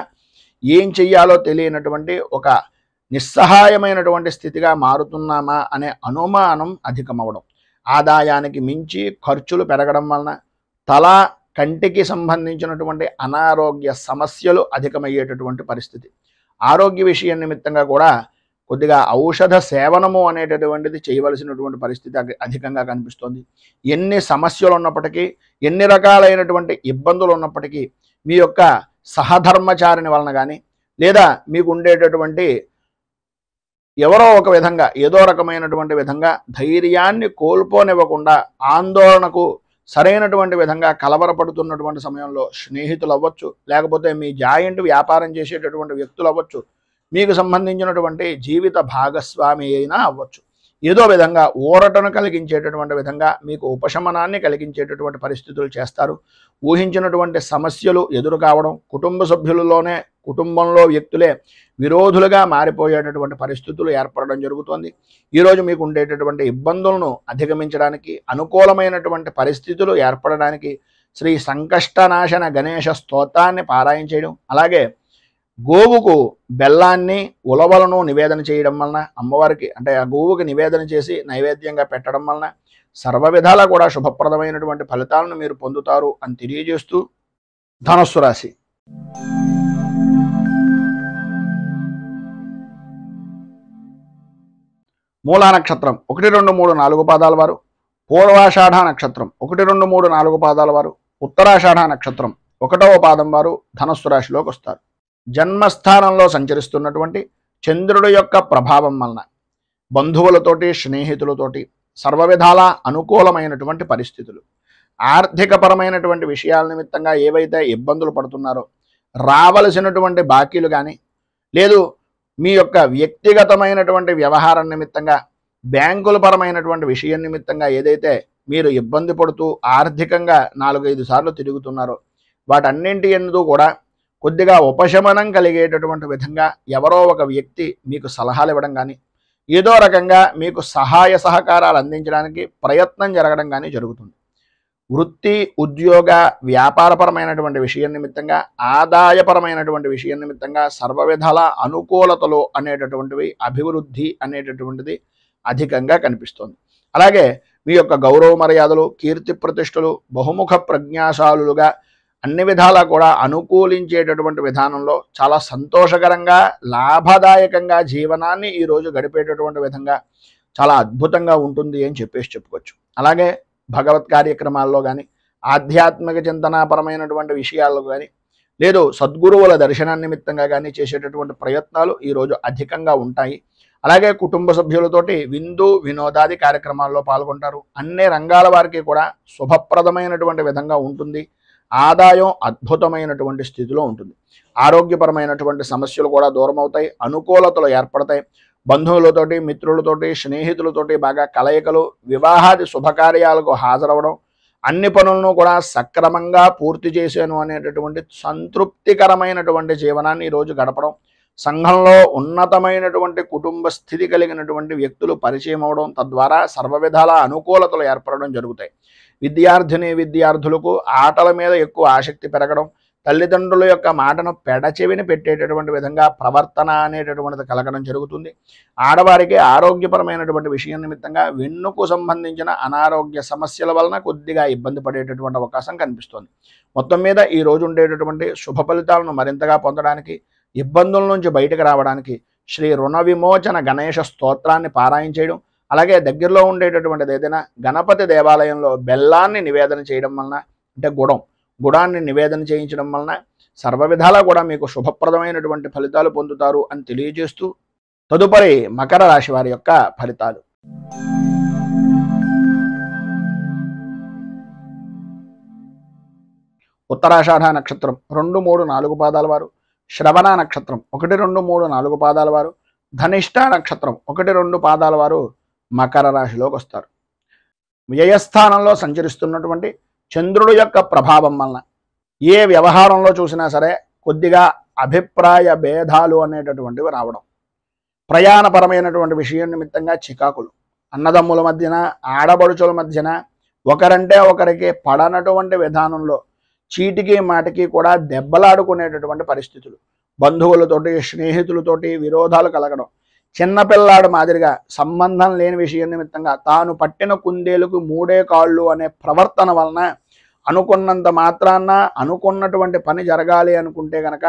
ఏం చెయ్యాలో తెలియనటువంటి ఒక నిస్సహాయమైనటువంటి స్థితిగా మారుతున్నామా అనే అనుమానం అధికమవడం, ఆదాయానికి మించి ఖర్చులు పెరగడం వలన తల కంటికి సంబంధించినటువంటి అనారోగ్య సమస్యలు అధికమయ్యేటటువంటి పరిస్థితి, ఆరోగ్య విషయం నిమిత్తంగా కూడా కొద్దిగా ఔషధ సేవనము అనేటటువంటిది చేయవలసినటువంటి పరిస్థితి అధికంగా కనిపిస్తోంది. ఎన్ని సమస్యలు ఉన్నప్పటికీ, ఎన్ని రకాలైనటువంటి ఇబ్బందులు ఉన్నప్పటికీ మీ యొక్క సహధర్మచారిని వలన కానీ లేదా మీకు ఉండేటటువంటి ఎవరో ఒక విధంగా ఏదో రకమైనటువంటి విధంగా ధైర్యాన్ని కోల్పోనివ్వకుండా ఆందోళనకు సరైనటువంటి విధంగా కలవరపడుతున్నటువంటి సమయంలో స్నేహితులు అవ్వచ్చు, లేకపోతే మీ జాయింట్ వ్యాపారం చేసేటటువంటి వ్యక్తులు అవ్వచ్చు, మీకు సంబంధించినటువంటి జీవిత భాగస్వామి అయినా అవ్వచ్చు, ఏదో విధంగా ఊరటను కలిగించేటటువంటి విధంగా మీకు ఉపశమనాన్ని కలిగించేటటువంటి పరిస్థితులు చేస్తారు. ఊహించినటువంటి సమస్యలు ఎదురు కావడం, కుటుంబ సభ్యులలోనే కుటుంబంలో వ్యక్తులే విరోధులుగా మారిపోయేటటువంటి పరిస్థితులు ఏర్పడడం జరుగుతుంది. ఈరోజు మీకు ఉండేటటువంటి ఇబ్బందులను అధిగమించడానికి, అనుకూలమైనటువంటి పరిస్థితులు ఏర్పడడానికి శ్రీ సంకష్టనాశన గణేశ స్తోత్రాన్ని పారాయణ చేయడం, అలాగే గోవుకు బెల్లాన్ని ఉలవలను నివేదన చేయడం వలన, అమ్మవారికి అంటే ఆ గోవుకి నివేదన చేసి నైవేద్యంగా పెట్టడం వలన సర్వ విధాలా కూడా శుభప్రదమైనటువంటి ఫలితాలను మీరు పొందుతారు అని తెలియజేస్తూ ధనుస్సు రాశి. మూలా నక్షత్రం 1, 2, 3, 4 పాదాల వారు, పూర్వాషాఢ నక్షత్రం 1, 2, 3, 4 పాదాల వారు, ఉత్తరాషాఢ నక్షత్రం 1వ పాదం వారు ధనుస్సు రాశిలోకి వస్తారు. జన్మస్థానంలో సంచరిస్తున్నటువంటి చంద్రుడి యొక్క ప్రభావం వలన బంధువులతోటి, స్నేహితులతోటి సర్వ విధాలా అనుకూలమైనటువంటి పరిస్థితులు, ఆర్థికపరమైనటువంటి విషయాల నిమిత్తంగా ఏవైతే ఇబ్బందులు పడుతున్నారో రావలసినటువంటి బాకీలు కానీ, లేదు మీ యొక్క వ్యక్తిగతమైనటువంటి వ్యవహారం నిమిత్తంగా బ్యాంకుల పరమైనటువంటి విషయం నిమిత్తంగా ఏదైతే మీరు ఇబ్బంది పడుతూ ఆర్థికంగా 4-5 సార్లు తిరుగుతున్నారో వాటన్నింటి యందు కూడా కొద్దిగా ఉపశమనం కలిగేటటువంటి విధంగా ఎవరో ఒక వ్యక్తి మీకు సలహాలు ఇవ్వడం కానీ, ఏదో రకంగా మీకు సహాయ సహకారాలు అందించడానికి ప్రయత్నం జరగడం కానీ జరుగుతుంది. వృత్తి, ఉద్యోగ, వ్యాపారపరమైనటువంటి విషయం నిమిత్తంగా, ఆదాయపరమైనటువంటి విషయం నిమిత్తంగా సర్వ విధాల అనుకూలతలు అనేటటువంటివి, అభివృద్ధి అనేటటువంటిది అధికంగా కనిపిస్తుంది. అలాగే మీ యొక్క గౌరవ మర్యాదలు, కీర్తి ప్రతిష్టలు బహుముఖ ప్రజ్ఞాశాలుగా అన్ని విధాలా కూడా అనుకూలించేటటువంటి విధానంలో చాలా సంతోషకరంగా, లాభదాయకంగా జీవనాన్ని ఈరోజు గడిపేటటువంటి విధంగా చాలా అద్భుతంగా ఉంటుంది అని చెప్పుకోవచ్చు. అలాగే భగవత్ కార్యక్రమాల్లో కానీ, ఆధ్యాత్మిక చింతనాపరమైనటువంటి విషయాల్లో కానీ, లేదు సద్గురువుల దర్శన నిమిత్తంగా కానీ చేసేటటువంటి ప్రయత్నాలు ఈరోజు అధికంగా ఉంటాయి. అలాగే కుటుంబ సభ్యులతోటి విందు వినోదాది కార్యక్రమాల్లో పాల్గొంటారు. అన్ని రంగాల వారికి కూడా శుభప్రదమైనటువంటి విధంగా ఉంటుంది. ఆదాయం అద్భుతమైనటువంటి స్థితిలో ఉంటుంది. ఆరోగ్యపరమైనటువంటి సమస్యలు కూడా దూరం అవుతాయి, అనుకూలతలు ఏర్పడతాయి. బంధువులతోటి, మిత్రులతోటి, స్నేహితులతోటి బాగా కలయికలు, వివాహాది శుభకార్యాలకు హాజరవడం, అన్ని పనులను కూడా సక్రమంగా పూర్తి చేశాను అనేటటువంటి సంతృప్తికరమైనటువంటి జీవనాన్ని ఈరోజు గడపడం, సంఘంలో ఉన్నతమైనటువంటి కుటుంబ స్థితి కలిగినటువంటి వ్యక్తులు పరిచయం అవడం, తద్వారా సర్వ విధాల అనుకూలతలు ఏర్పడడం జరుగుతాయి. విద్యార్థిని విద్యార్థులకు ఆటల మీద ఎక్కువ ఆసక్తి పెరగడం, తల్లిదండ్రుల యొక్క మాటను పెడచెవిని పెట్టేటటువంటి విధంగా ప్రవర్తన అనేటటువంటిది కలగడం జరుగుతుంది. ఆడవారికి ఆరోగ్యపరమైనటువంటి విషయం నిమిత్తంగా వెన్నుకు సంబంధించిన అనారోగ్య సమస్యల వలన కొద్దిగా ఇబ్బంది పడేటటువంటి అవకాశం కనిపిస్తుంది. మొత్తం మీద ఈ రోజు ఉండేటటువంటి శుభ ఫలితాలను మరింతగా పొందడానికి, ఇబ్బందుల నుంచి బయటకు రావడానికి శ్రీ రుణ విమోచన గణేష స్తోత్రాన్ని పారాయణ చేయడం, అలాగే దగ్గరలో ఉండేటటువంటిది ఏదైనా గణపతి దేవాలయంలో బెల్లాన్ని నివేదన చేయడం వలన, అంటే గుడాన్ని నివేదన చేయించడం వలన సర్వ విధాలా కూడా మీకు శుభప్రదమైనటువంటి ఫలితాలు పొందుతారు అని తెలియజేస్తూ, తదుపరి మకర రాశి వారి యొక్క ఫలితాలు. ఉత్తరాషాఢ నక్షత్రం 2, 3, 4 పాదాల వారు, శ్రవణ నక్షత్రం 1, 2, 3, 4 పాదాల వారు, ధనిష్ట నక్షత్రం 1, 2 పాదాల వారు మకర రాశిలోకి వస్తారు. వ్యయస్థానంలో సంచరిస్తున్నటువంటి చంద్రుడు యొక్క ప్రభావం వలన ఏ వ్యవహారంలో చూసినా సరే కొద్దిగా అభిప్రాయ భేదాలు అనేటటువంటివి రావడం, ప్రయాణపరమైనటువంటి విషయం నిమిత్తంగా చికాకులు, అన్నదమ్ముల మధ్యన ఆడబడుచుల మధ్యన ఒకరంటే ఒకరికి పడనటువంటి విధానంలో చీటికి మాటికి కూడా దెబ్బలాడుకునేటటువంటి పరిస్థితులు, బంధువులతోటి స్నేహితులతోటి విరోధాలు కలగడం, చిన్నపిల్లాడు మాదిరిగా సంబంధం లేని విషయం నిమిత్తంగా తాను పట్టిన కుందేలుకు 3 కాళ్ళు అనే ప్రవర్తన వలన అనుకున్నంత మాత్రాన అనుకున్నటువంటి పని జరగాలి అనుకుంటే కనుక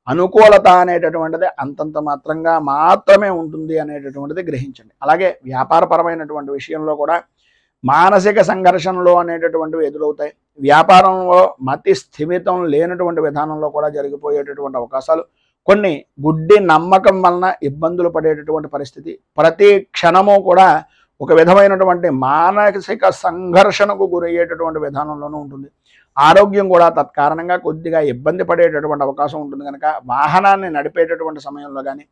అనుకూలత అనేటటువంటిది అంతంత మాత్రంగా మాత్రమే ఉంటుంది అనేటటువంటిది గ్రహించండి. అలాగే వ్యాపారపరమైనటువంటి విషయంలో కూడా మానసిక సంఘర్షణలు అనేటటువంటివి ఎదురవుతాయి. వ్యాపారంలో మతి స్థిమితం లేనటువంటి విధానంలో కూడా జరిగిపోయేటటువంటి అవకాశాలు, కొన్ని గుడ్డి నమ్మకం వలన ఇబ్బందులు పడేటటువంటి పరిస్థితి, ప్రతి క్షణము కూడా ఒక విధమైనటువంటి మానసిక సంఘర్షణకు గురయ్యేటటువంటి విధానంలోనూ ఉంటుంది. ఆరోగ్యం కూడా తత్కారణంగా కొద్దిగా ఇబ్బంది పడేటటువంటి అవకాశం ఉంటుంది. కనుక వాహనాన్ని నడిపేటటువంటి సమయంలో కానీ,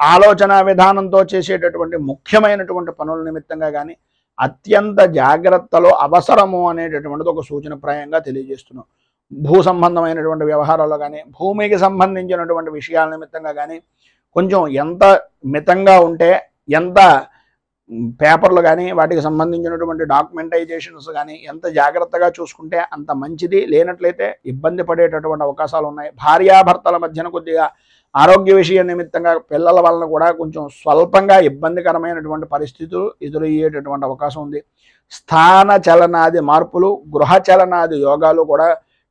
ఆలోచన విధానంతో చేసేటటువంటి ముఖ్యమైనటువంటి పనుల నిమిత్తంగా కానీ అత్యంత జాగ్రత్తలో అవసరము అనేటటువంటిది ఒక సూచనప్రాయంగా తెలియజేస్తున్నాం. భూ సంబంధమైనటువంటి వ్యవహారాల్లో కానీ, భూమికి సంబంధించినటువంటి విషయాల నిమిత్తంగా కానీ కొంచెం ఎంత మితంగా ఉంటే, ఎంత పేపర్లు కానీ వాటికి సంబంధించినటువంటి డాక్యుమెంటైజేషన్స్ కానీ ఎంత జాగ్రత్తగా చూసుకుంటే అంత మంచిది. లేనట్లయితే ఇబ్బంది పడేటటువంటి అవకాశాలు ఉన్నాయి. భార్యాభర్తల మధ్యన కొద్దిగా ఆరోగ్య విషయం నిమిత్తంగా పిల్లల వలన కూడా కొంచెం స్వల్పంగా ఇబ్బందికరమైనటువంటి పరిస్థితులు ఎదురయ్యేటటువంటి అవకాశం ఉంది. స్థాన చలనాది మార్పులు, గృహ చలనాది యోగాలు కూడా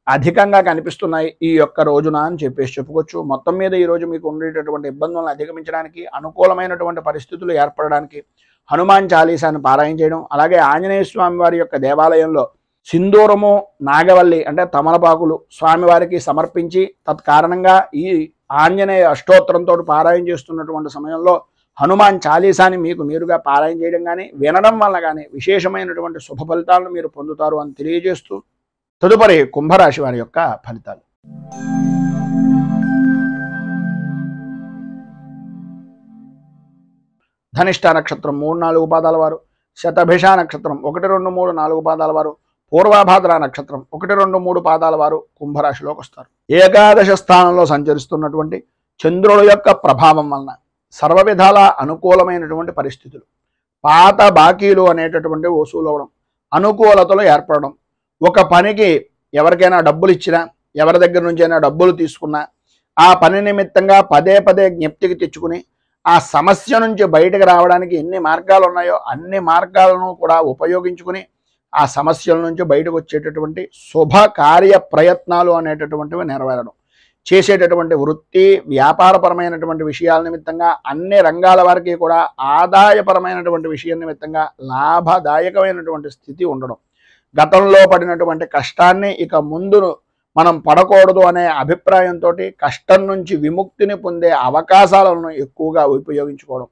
అధికంగా కనిపిస్తున్నాయి ఈ యొక్క రోజున అని చెప్పుకోవచ్చు. మొత్తం మీద ఈరోజు మీకు ఉండేటటువంటి ఇబ్బందులను అధిగమించడానికి, అనుకూలమైనటువంటి పరిస్థితులు ఏర్పడడానికి హనుమాన్ చాలీసాను పారాయణ చేయడం, అలాగే ఆంజనేయ స్వామి వారి యొక్క దేవాలయంలో సింధూరము, నాగవల్లి అంటే తమలపాకులు స్వామివారికి సమర్పించి తత్కారణంగా ఈ ఆంజనేయ అష్టోత్తరంతో పారాయణ చేస్తున్నటువంటి సమయంలో హనుమాన్ చాలీసాని మీకు మీరుగా పారాయణ చేయడం కానీ వినడం వల్ల కానీ విశేషమైనటువంటి శుభ ఫలితాలను మీరు పొందుతారు అని తెలియజేస్తూ, తదుపరి కుంభరాశి వారి యొక్క ఫలితాలు. ధనిష్ట నక్షత్రం 3, 4 పాదాల వారు, శతభిష నక్షత్రం 1, 2, 3, 4 పాదాల వారు, పూర్వభాద్ర నక్షత్రం 1, 2, 3 పాదాల వారు కుంభరాశిలోకి వస్తారు. ఏకాదశ స్థానంలో సంచరిస్తున్నటువంటి చంద్రుల యొక్క ప్రభావం వలన సర్వ విధాల అనుకూలమైనటువంటి పరిస్థితులు, పాత బాకీలు అనేటటువంటి వసూలు అవడం, అనుకూలతలు ఏర్పడడం, ఒక పనికి ఎవరికైనా డబ్బులు ఇచ్చినా, ఎవరి దగ్గర నుంచి అయినా డబ్బులు తీసుకున్నా ఆ పని నిమిత్తంగా పదే పదే జ్ఞప్తికి తెచ్చుకుని ఆ సమస్య నుంచి బయటకు రావడానికి ఎన్ని మార్గాలు ఉన్నాయో అన్ని మార్గాలను కూడా ఉపయోగించుకుని ఆ సమస్యల నుంచి బయటకు వచ్చేటటువంటి శుభ కార్య ప్రయత్నాలు అనేటటువంటివి నెరవేరడం, చేసేటటువంటి వృత్తి వ్యాపారపరమైనటువంటి విషయాల నిమిత్తంగా అన్ని రంగాల వారికి కూడా ఆదాయపరమైనటువంటి విషయం నిమిత్తంగా లాభదాయకమైనటువంటి స్థితి ఉండడం, గతంలో పడినటువంటి కష్టాన్ని ఇక ముందు మనం పడకూడదు అనే అభిప్రాయంతో కష్టం నుంచి విముక్తిని పొందే అవకాశాలను ఎక్కువగా ఉపయోగించుకోవడం,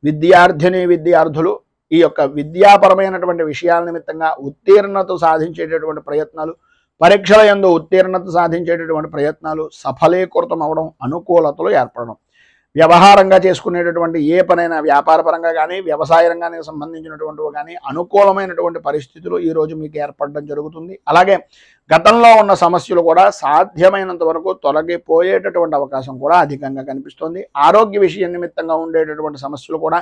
విద్యార్థులు ఈ యొక్క విద్యాపరమైనటువంటి విషయాల నిమిత్తంగా ఉత్తీర్ణత సాధించేటటువంటి ప్రయత్నాలు, పరీక్షల యందు ఉత్తీర్ణత సాధించేటటువంటి ప్రయత్నాలు సఫలీకృతం అవడం, అనుకూలతలు ఏర్పడడం, వ్యవహారంగా చేసుకునేటటువంటి ఏ పనైనా వ్యాపారపరంగా కానీ వ్యవసాయ రంగానికి సంబంధించినటువంటివి కానీ అనుకూలమైనటువంటి పరిస్థితులు ఈరోజు మీకు ఏర్పడడం జరుగుతుంది. అలాగే గతంలో ఉన్న సమస్యలు కూడా సాధ్యమైనంత వరకు తొలగిపోయేటటువంటి అవకాశం కూడా అధికంగా కనిపిస్తుంది. ఆరోగ్య విషయం నిమిత్తంగా ఉండేటటువంటి సమస్యలు కూడా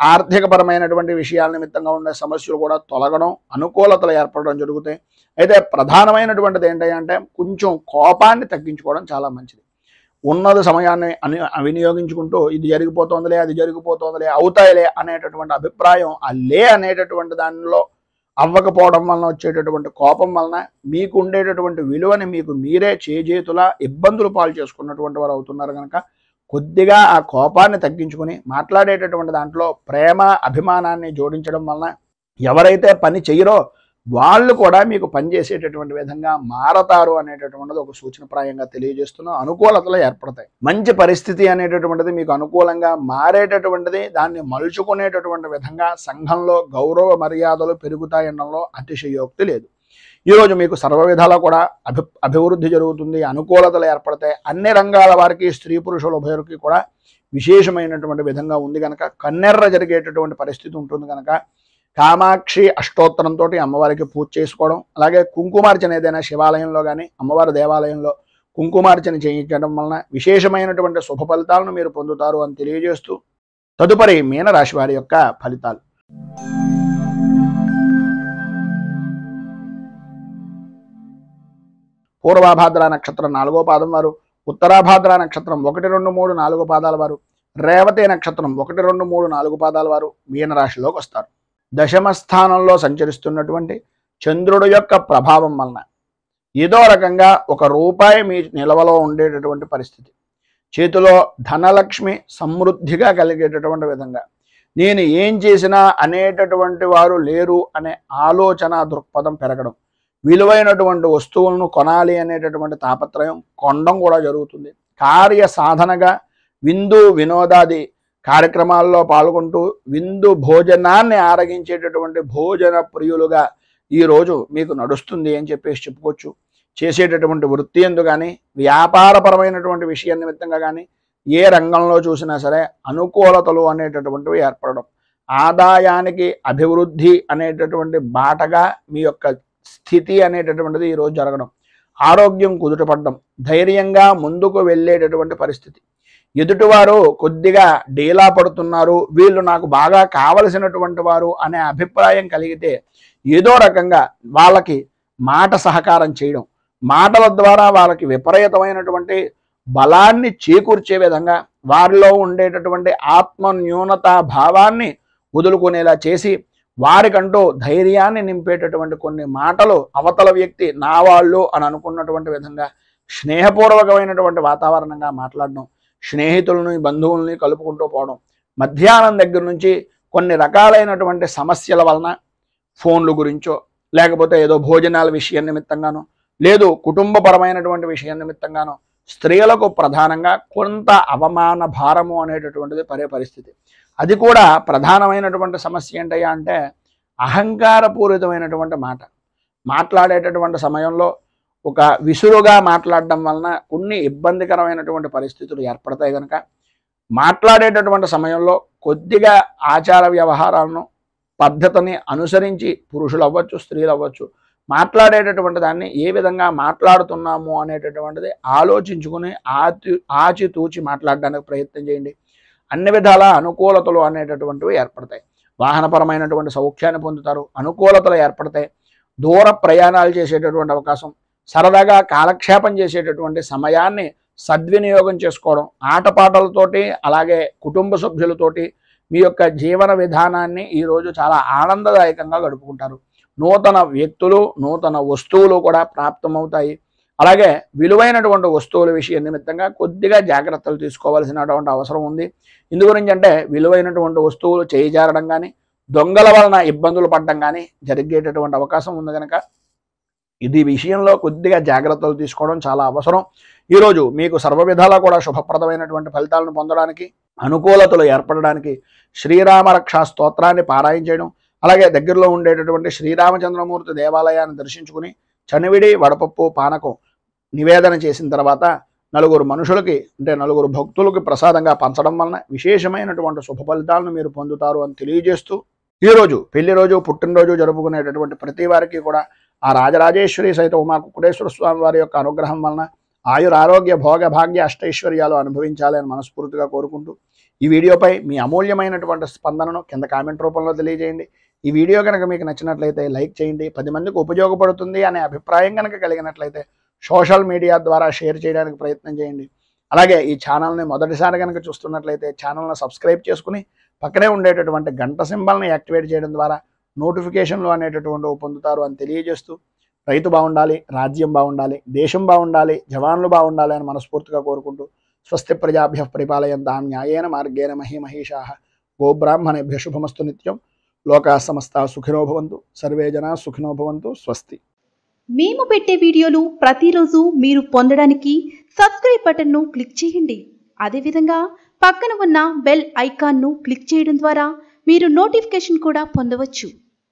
ఆర్థికపరమైనటువంటి విషయాల నిమిత్తంగా ఉండే సమస్యలు కూడా తొలగడం, అనుకూలతలు ఏర్పడడం జరుగుతాయి. అయితే ప్రధానమైనటువంటిది ఏంటంటే కొంచెం కోపాన్ని తగ్గించుకోవడం చాలా మంచిది. ఉన్నది సమయాన్ని వినియోగించుకుంటూ ఇది జరిగిపోతుందిలే, అది జరిగిపోతుందిలే, అవుతాయిలే అనేటటువంటి అభిప్రాయం, ఆ లే అనేటటువంటి దానిలో అవ్వకపోవడం వలన వచ్చేటటువంటి కోపం వలన మీకు ఉండేటటువంటి విలువని మీకు మీరే చేజేతులా ఇబ్బందులు పాలు చేసుకున్నటువంటి వారు అవుతున్నారు కనుక కొద్దిగా ఆ కోపాన్ని తగ్గించుకుని మాట్లాడేటటువంటి దాంట్లో ప్రేమ అభిమానాన్ని జోడించడం వలన ఎవరైతే పని చేయరో వాళ్ళు కూడా మీకు పనిచేసేటటువంటి విధంగా మారతారు అనేటటువంటిది ఒక సూచనప్రాయంగా తెలియజేస్తున్నాం. అనుకూలతలు ఏర్పడతాయి. మంచి పరిస్థితి అనేటటువంటిది మీకు అనుకూలంగా మారేటటువంటిది, దాన్ని మలుచుకునేటటువంటి విధంగా సంఘంలో గౌరవ మర్యాదలు పెరుగుతాయనడంలో అతిశయోక్తి లేదు. ఈరోజు మీకు సర్వ విధాలా కూడా అభివృద్ధి జరుగుతుంది, అనుకూలతలు ఏర్పడతాయి. అన్ని రంగాల వారికి, స్త్రీ పురుషుల ఉభయులకి కూడా విశేషమైనటువంటి విధంగా ఉంది కనుక కన్నెర్ర జరిగేటటువంటి పరిస్థితి ఉంటుంది కనుక కామాక్షి అష్టోత్తరంతో అమ్మవారికి పూజ చేసుకోవడం, అలాగే కుంకుమార్చన ఏదైనా శివాలయంలో కానీ అమ్మవారి దేవాలయంలో కుంకుమార్చన చేయించడం వలన విశేషమైనటువంటి శుభ ఫలితాలను మీరు పొందుతారు అని తెలియజేస్తూ తదుపరి మీనరాశి వారి యొక్క ఫలితాలు. పూర్వాభాద్ర నక్షత్రం 4వ పాదం వారు, ఉత్తరాభాద్ర నక్షత్రం 1, 2, 3, 4 పాదాల వారు, రేవతి నక్షత్రం 1, 2, 3, 4 పాదాల వారు మీనరాశిలోకి వస్తారు. దశమ స్థానంలో సంచరిస్తున్నటువంటి చంద్రుడు యొక్క ప్రభావం వలన ఏదో రకంగా ₹1 మీ నిలవలో ఉండేటటువంటి పరిస్థితి, చేతిలో ధనలక్ష్మి సమృద్ధిగా కలిగేటటువంటి విధంగా, నేను ఏం చేసినా అనేటటువంటి వారు లేరు అనే ఆలోచన దృక్పథం పెరగడం, విలువైనటువంటి వస్తువులను కొనాలి అనేటటువంటి తాపత్రయం కొనడం కూడా జరుగుతుంది. కార్య సాధనగా విందు వినోదాది కార్యక్రమాల్లో పాల్గొంటూ విందు భోజనాన్ని ఆరగించేటటువంటి భోజన ప్రియులుగా ఈరోజు మీకు నడుస్తుంది అని చెప్పేసి చెప్పుకోవచ్చు. చేసేటటువంటి వృత్తి ఎందు కానీ వ్యాపారపరమైనటువంటి విషయం నిమిత్తంగా కానీ ఏ రంగంలో చూసినా సరే అనుకూలతలు అనేటటువంటివి ఏర్పడడం, ఆదాయానికి అభివృద్ధి అనేటటువంటి బాటగా మీ యొక్క స్థితి అనేటటువంటిది ఈరోజు జరగడం, ఆరోగ్యం కుదుటపడడం, ధైర్యంగా ముందుకు వెళ్ళేటటువంటి పరిస్థితి, ఎదుటివారు కొద్దిగా డీలా పడుతున్నారు, వీళ్ళు నాకు బాగా కావలసినటువంటి వారు అనే అభిప్రాయం కలిగితే ఏదో రకంగా వాళ్ళకి మాట సహకారం చేయడం, మాటల ద్వారా వాళ్ళకి విపరీతమైనటువంటి బలాన్ని చేకూర్చే విధంగా వారిలో ఉండేటటువంటి ఆత్మ న్యూనతా భావాన్ని వదులుకునేలా చేసి వారికంటూ ధైర్యాన్ని నింపేటటువంటి కొన్ని మాటలు అవతల వ్యక్తి నా వాళ్ళు అని అనుకున్నటువంటి విధంగా స్నేహపూర్వకమైనటువంటి వాతావరణంగా మాట్లాడడం, స్నేహితులని బంధువుల్ని కలుపుకుంటూ పోవడం, మధ్యాహ్నం దగ్గర నుంచి కొన్ని రకాలైనటువంటి సమస్యల వలన ఫోన్లు గురించో లేకపోతే ఏదో భోజనాల విషయం నిమిత్తంగానో లేదు కుటుంబపరమైనటువంటి విషయం నిమిత్తంగానో స్త్రీలకు ప్రధానంగా కొంత అవమాన భారము అనేటటువంటిది పడే పరిస్థితి. అది కూడా ప్రధానమైనటువంటి సమస్య ఏంటయ్యా అంటే అహంకారపూరితమైనటువంటి మాట్లాడేటటువంటి సమయంలో ఒక విసురుగా మాట్లాడడం వలన కొన్ని ఇబ్బందికరమైనటువంటి పరిస్థితులు ఏర్పడతాయి కనుక మాట్లాడేటటువంటి సమయంలో కొద్దిగా ఆచార వ్యవహారాలను పద్ధతిని అనుసరించి పురుషులు అవ్వచ్చు స్త్రీలు అవ్వచ్చు మాట్లాడేటటువంటి దాన్ని ఏ విధంగా మాట్లాడుతున్నాము అనేటటువంటిది ఆలోచించుకుని ఆచితూచి మాట్లాడడానికి ప్రయత్నం చేయండి. అన్ని విధాల అనుకూలతలు అనేటటువంటివి ఏర్పడతాయి. వాహనపరమైనటువంటి సౌఖ్యాన్ని పొందుతారు, అనుకూలతలు ఏర్పడతాయి. దూర ప్రయాణాలు చేసేటటువంటి అవకాశం, సరదాగా కాలక్షేపం చేసేటటువంటి సమయాన్ని సద్వినియోగం చేసుకోవడం, ఆటపాటలతోటి అలాగే కుటుంబ సభ్యులతోటి మీ యొక్క జీవన విధానాన్ని ఈరోజు చాలా ఆనందదాయకంగా గడుపుకుంటారు. నూతన వ్యక్తులు నూతన వస్తువులు కూడా ప్రాప్తమవుతాయి. అలాగే విలువైనటువంటి వస్తువుల విషయం నిమిత్తంగా కొద్దిగా జాగ్రత్తలు తీసుకోవాల్సినటువంటి అవసరం ఉంది. ఇందు గురించి అంటే విలువైనటువంటి వస్తువులు చేయిజారడం కానీ దొంగల వలన ఇబ్బందులు పడడం కానీ జరిగేటటువంటి అవకాశం ఉంది కనుక ఇది విషయంలో కొద్దిగా జాగ్రత్తలు తీసుకోవడం చాలా అవసరం. ఈరోజు మీకు సర్వ విధాలా కూడా శుభప్రదమైనటువంటి ఫలితాలను పొందడానికి అనుకూలతలు ఏర్పడడానికి శ్రీరామ రక్షా స్తోత్రాన్ని పారాయణ చేయడం, అలాగే దగ్గరలో ఉండేటటువంటి శ్రీరామచంద్రమూర్తి దేవాలయాన్ని దర్శించుకుని చనివిడి వడపప్పు పానకం నివేదన చేసిన తర్వాత నలుగురు మనుషులకి అంటే నలుగురు భక్తులకి ప్రసాదంగా పంచడం వలన విశేషమైనటువంటి శుభ ఫలితాలను మీరు పొందుతారు అని తెలియజేస్తూ ఈరోజు పెళ్లి రోజు పుట్టినరోజు జరుపుకునేటటువంటి ప్రతి వారికి కూడా ఆ రాజరాజేశ్వరి సహిత ఉమా కుకుటేశ్వర స్వామి వారి యొక్క అనుగ్రహం వలన ఆయుర ఆరోగ్య భోగ భాగ్య అష్టైశ్వర్యాలు అనుభవించాలని మనస్ఫూర్తిగా కోరుకుంటూ ఈ వీడియోపై మీ అమూల్యమైనటువంటి స్పందనను కింద కామెంట్ రూపంలో తెలియజేయండి. ఈ వీడియో కనుక మీకు నచ్చినట్లయితే లైక్ చేయండి. 10 మందికి ఉపయోగపడుతుంది అనే అభిప్రాయం కనుక కలిగినట్లయితే సోషల్ మీడియా ద్వారా షేర్ చేయడానికి ప్రయత్నం చేయండి. అలాగే ఈ ఛానల్ని మొదటిసారి కనుక చూస్తున్నట్లయితే ఛానల్ని సబ్స్క్రైబ్ చేసుకుని పక్కనే ఉండేటటువంటి గంట సింబల్ని యాక్టివేట్ చేయడం ద్వారా నోటిఫికేషన్లు అనేటటువంటివి పొందుతారు అని తెలియజేస్తూ, రైతు బాగుండాలి, రాజ్యం బాగుండాలి, దేశం బాగుండాలి, జవాన్లు బాగుండాలి అని మనస్ఫూర్తిగా కోరుకుంటూ స్వస్తి ప్రజాభ్యః పరిపాలయంతాం న్యాయేన మార్గేణ మహీమహీషాః గోబ్రాహ్మణేభ్యః శుభమస్తు నిత్యం. లోకాః సమస్తాః సుఖినో భవంతు. సర్వే జనాః సుఖినో భవంతు. స్వస్తి. మేము పెట్టే వీడియోలు ప్రతిరోజు మీరు పొందడానికి సబ్స్క్రైబ్ బటన్ను క్లిక్ చేయండి. అదేవిధంగా పక్కన ఉన్న బెల్ ఐకాన్ను క్లిక్ చేయడం ద్వారా మీరు నోటిఫికేషన్ కూడా పొందవచ్చు.